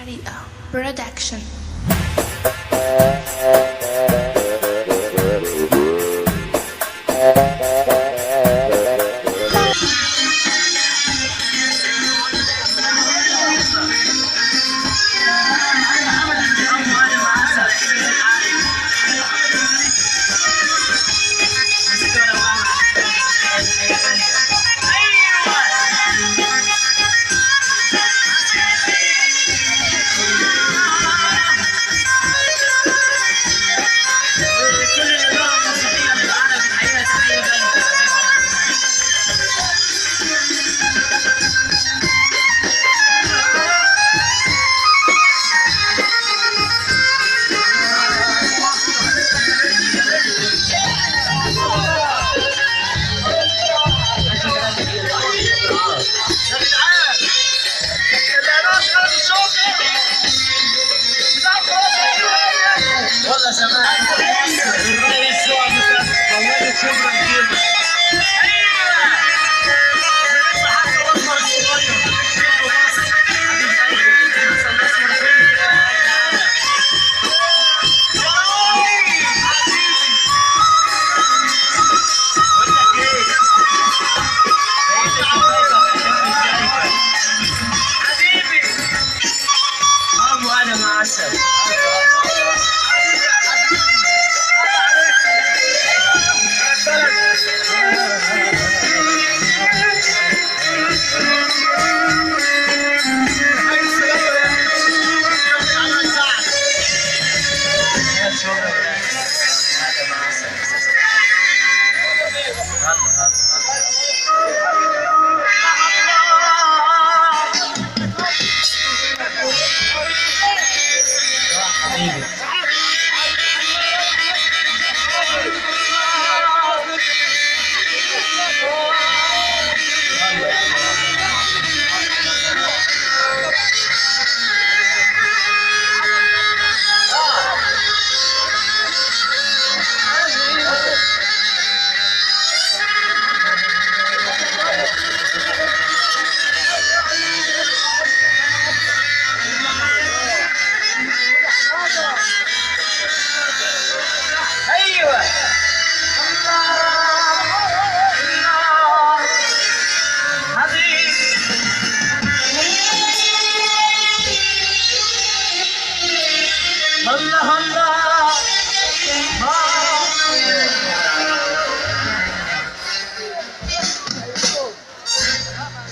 حريقة برودكشن. والله زمان الرئيس طولت شبرا كده.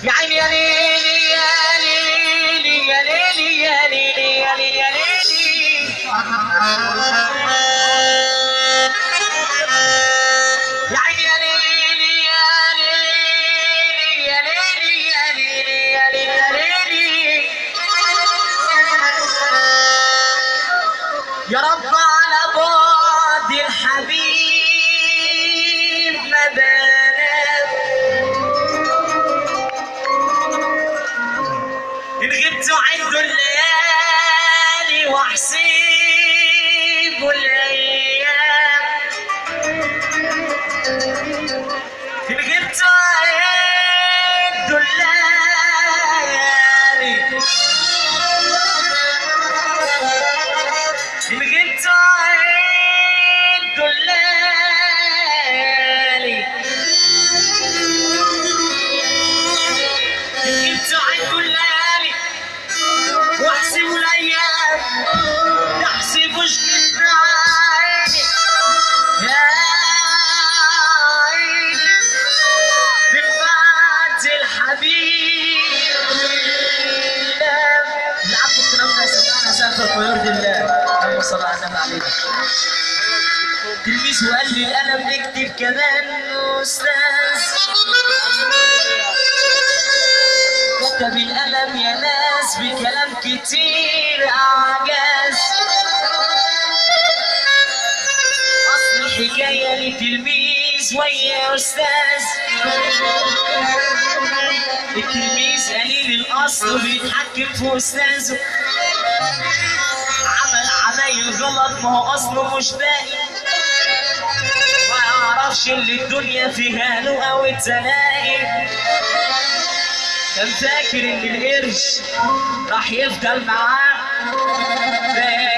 يا عيني يا ليلي يا ليلي يا ليلي يا ليلي يا ليلي يا ليلي يا عيني يا ليلي يا ليلي يا ليلي يا ليلي يا ليلي يا ليلي يا رب على بعد الحبيب ما بنام إن غبت عد الليالي واحسب الايام إن غبت عد الليالي إن غبت عد الليالي إن غبت عد الليالي واحسب الايام تحسب شكت عيني يا عيني من بعد الحبيب العفو الكلام ده سمعنا سافر ويرضي الله. اللهم صل على النبي عليه. تلميذ وقال لي القلم اكتب كمان استاذ كتب القلم يا ناس بكلام كتير اعجاز اصل الحكايه لتلميذ ويا استاذ التلميذ قليل الاصل بيتحكم في استاذه عمل عمايل غلط ما هو اصله مش باقي ما يعرفش اللي الدنيا فيها له او التلاقي كان فاكر ان القرش راح يفضل معاه باقي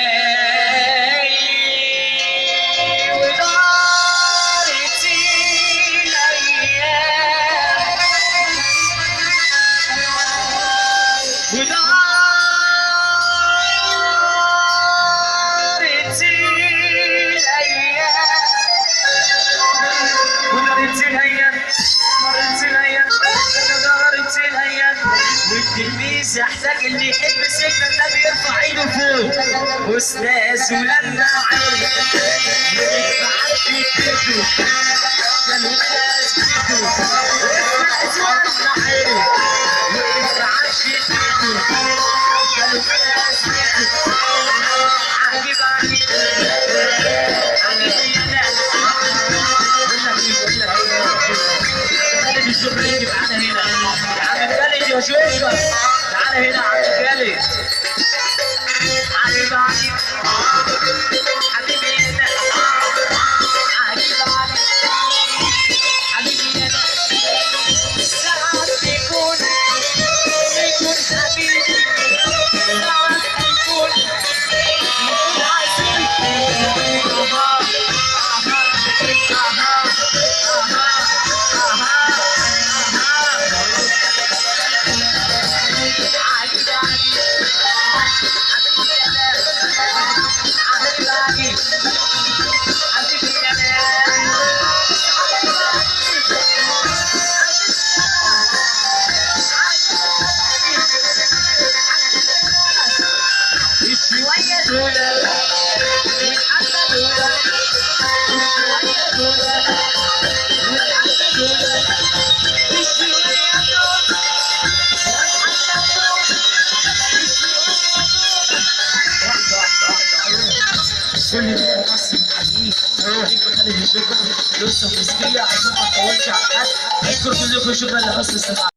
ودارت الايام ودارت الايام مرت الايام دارت الايام والتلميذ يحتاج اللي يحب سيدنا النبي يرفع ايده فوق استاذ ولما عرف يرفع في ايده ده الاستاذ ايده استاذ ولما عرف يرفع في ايده ده الاستاذ ايده عجيب عليك عجيب يا ناس خالد الشكر يجي معانا هنا يا عم خالد يا شكر تعالى هنا يا عم خالد عجيب عجيب حبيبي يا ناس عجيب عليك حبيبي يا ناس ساعات يكون حبيبي ساعات يكون عزيز شوية دول والحبة دول شوية دول والحبة دول شوية دول والحبة دول واحدة كل ده مصر حقيقي خالد الشكر لسه مسكية عشان ما اطولش على حد اشكر كلكم شكرا لحسن الاستماع